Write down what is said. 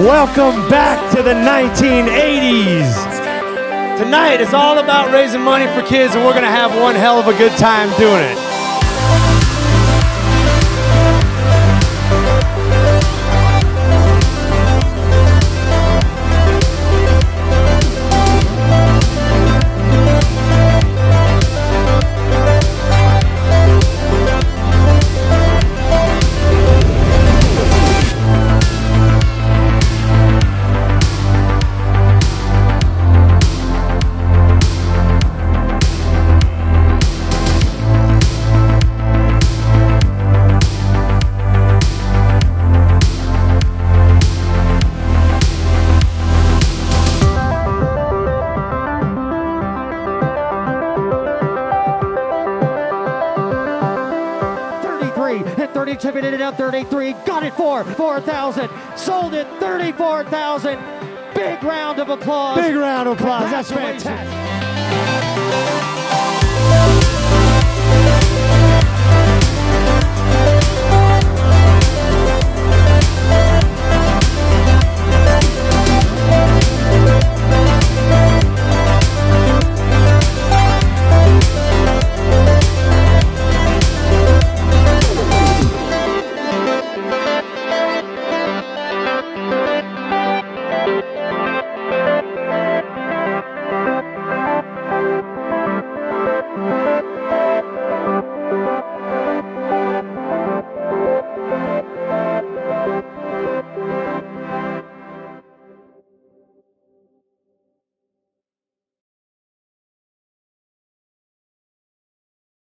Welcome back to the 1980s. Tonight is all about raising money for kids, and we're going to have one hell of a good time doing it. Chipping it out 33, got it for 4,000, sold it 34,000. Big round of applause. Big round of applause. That's fantastic.